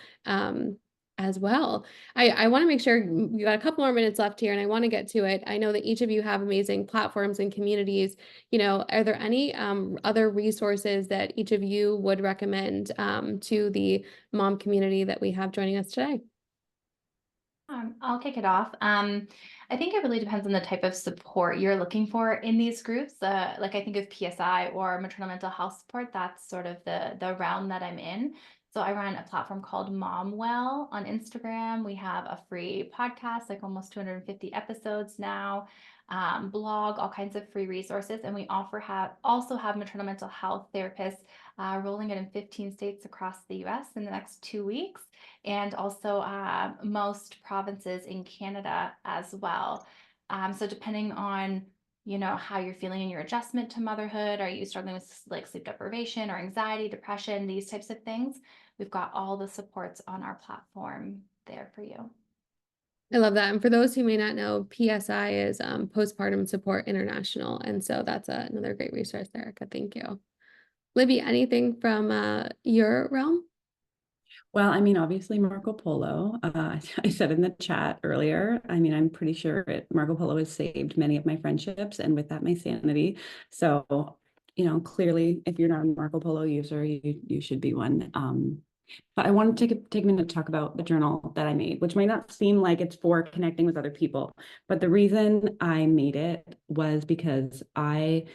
as well. I want to make sure we got a couple more minutes left here and I want to get to it. I know that each of you have amazing platforms and communities. Are there any other resources that each of you would recommend to the mom community that we have joining us today? I'll kick it off. I think it really depends on the type of support you're looking for in these groups. Like I think of PSI or maternal mental health support, that's sort of the realm that I'm in. So I run a platform called MomWell on Instagram. We have a free podcast, like almost 250 episodes now, blog, all kinds of free resources. And we also have maternal mental health therapists rolling it in 15 states across the US in the next 2 weeks, and also most provinces in Canada as well. So depending on how you're feeling in your adjustment to motherhood, are you struggling with like sleep deprivation or anxiety, depression, these types of things, we've got all the supports on our platform there for you. I love that. And for those who may not know, PSI is Postpartum Support International. And so that's another great resource there, Erica. Thank you. Libby, anything from your realm? Well, I mean, obviously Marco Polo, I said in the chat earlier, I mean, I'm pretty sure Marco Polo has saved many of my friendships and with that, my sanity. So, clearly if you're not a Marco Polo user, you should be one. But I wanted to take a minute to talk about the journal that I made, which might not seem like it's for connecting with other people, but the reason I made it was because I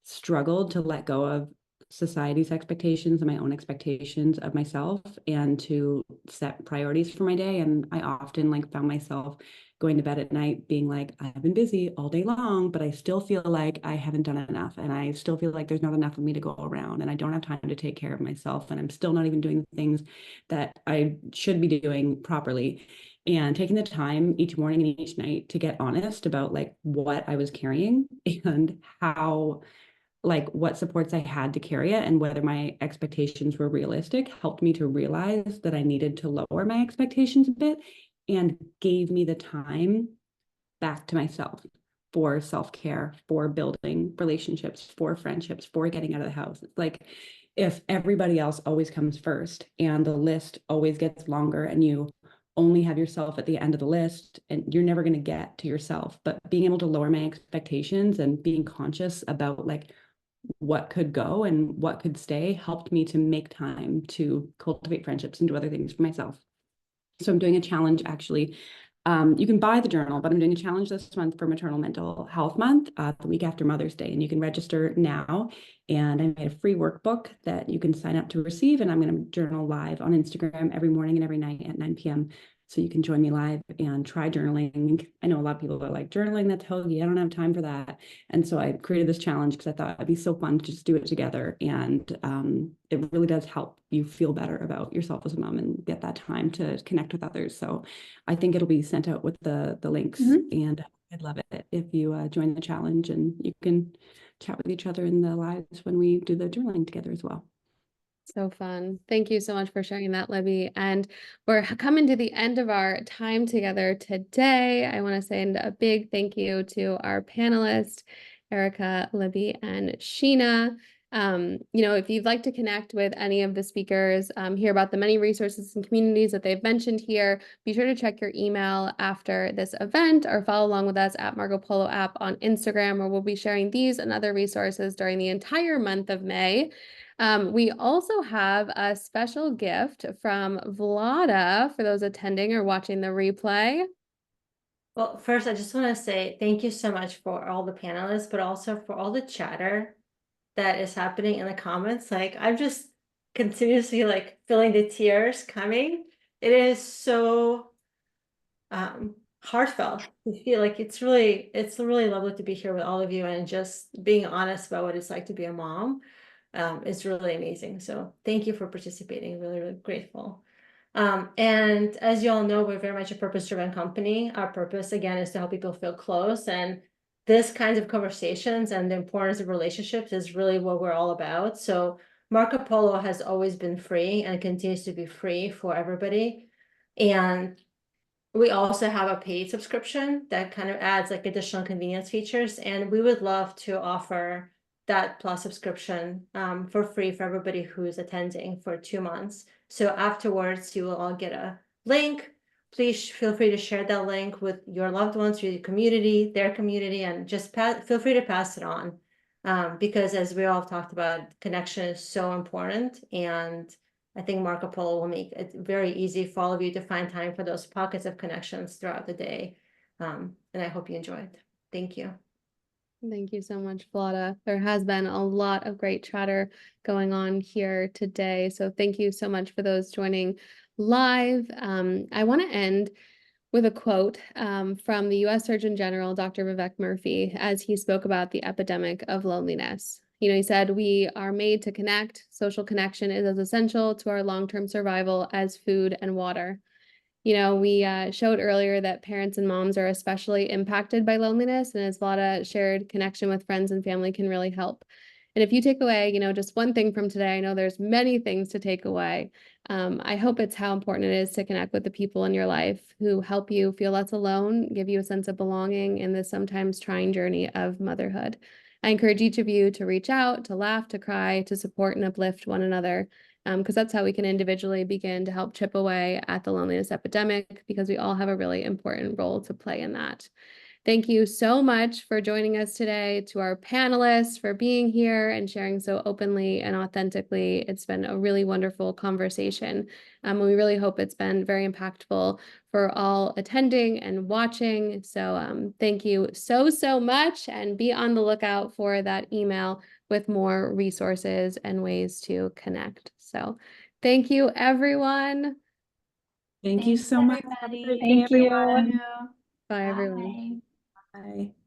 struggled to let go of society's expectations and my own expectations of myself and to set priorities for my day. And I often found myself going to bed at night being like, I've been busy all day long, but I still feel like I haven't done enough. And I still feel like there's not enough of me to go around and I don't have time to take care of myself. And I'm still not even doing the things that I should be doing properly. And taking the time each morning and each night to get honest about what I was carrying and how what supports I had to carry it and whether my expectations were realistic helped me to realize that I needed to lower my expectations a bit and gave me the time back to myself for self-care, for building relationships, for friendships, for getting out of the house. It's if everybody else always comes first and the list always gets longer and you only have yourself at the end of the list and you're never going to get to yourself. But being able to lower my expectations and being conscious about what could go and what could stay helped me to make time to cultivate friendships and do other things for myself. So I'm doing a challenge actually. You can buy the journal, but I'm doing a challenge this month for Maternal Mental Health Month, the week after Mother's Day, and you can register now. And I made a free workbook that you can sign up to receive, and I'm going to journal live on Instagram every morning and every night at 9 p.m. So you can join me live and try journaling. I know a lot of people are like, journaling, that's hokey, I don't have time for that. And so I created this challenge because I thought it'd be so fun to just do it together. And it really does help you feel better about yourself as a mom and get that time to connect with others. So I think it'll be sent out with the links. And I'd love it if you join the challenge and you can chat with each other in the lives when we do the journaling together as well. So fun. Thank you so much for sharing that, Libby. And we're coming to the end of our time together today. I want to send a big thank you to our panelists, Erica, Libby, and Sheena. If you'd like to connect with any of the speakers, hear about the many resources and communities that they've mentioned here, be sure to check your email after this event or follow along with us at Marco Polo app on Instagram, where we'll be sharing these and other resources during the entire month of May. We also have a special gift from Vlada for those attending or watching the replay. Well, first, I just want to say thank you so much for all the panelists, but also for all the chatter that is happening in the comments. I'm just continuously feeling the tears coming. It is so heartfelt to feel it's really lovely to be here with all of you and just being honest about what it's like to be a mom. It's really amazing. So thank you for participating. Really, really grateful. And as you all know, we're very much a purpose-driven company. Our purpose, again, is to help people feel close. And this kinds of conversations and the importance of relationships is really what we're all about. So Marco Polo has always been free and continues to be free for everybody. And we also have a paid subscription that kind of adds like additional convenience features, and we would love to offer that plus subscription for free for everybody who's attending for 2 months. So afterwards, you will all get a link. Please feel free to share that link with your loved ones, your community, their community, and just feel free to pass it on. Because as we all talked about, connection is so important, and I think Marco Polo will make it very easy for all of you to find time for those pockets of connections throughout the day. And I hope you enjoyed. Thank you. Thank you so much, Vlada. There has been a lot of great chatter going on here today. So thank you so much for those joining live. I want to end with a quote from the U.S. Surgeon General, Dr. Vivek Murthy, as he spoke about the epidemic of loneliness. You know, he said, "We are made to connect. Social connection is as essential to our long-term survival as food and water." You know, we showed earlier that parents and moms are especially impacted by loneliness, and as Vlada shared, connection with friends and family can really help. And if you take away, you know, just one thing from today, I know there's many things to take away. I hope it's how important it is to connect with the people in your life who help you feel less alone, give you a sense of belonging in this sometimes trying journey of motherhood. I encourage each of you to reach out, to laugh, to cry, to support and uplift one another, because that's how we can individually begin to help chip away at the loneliness epidemic, because we all have a really important role to play in that. Thank you so much for joining us today, to our panelists for being here and sharing so openly and authentically. It's been a really wonderful conversation. And we really hope it's been very impactful for all attending and watching. So thank you so, so much, and be on the lookout for that email with more resources and ways to connect. So thank you, everyone. Thank you Thanks, so much. Have a everybody. great day, Thank you. everyone. Bye, everyone. Bye. Bye.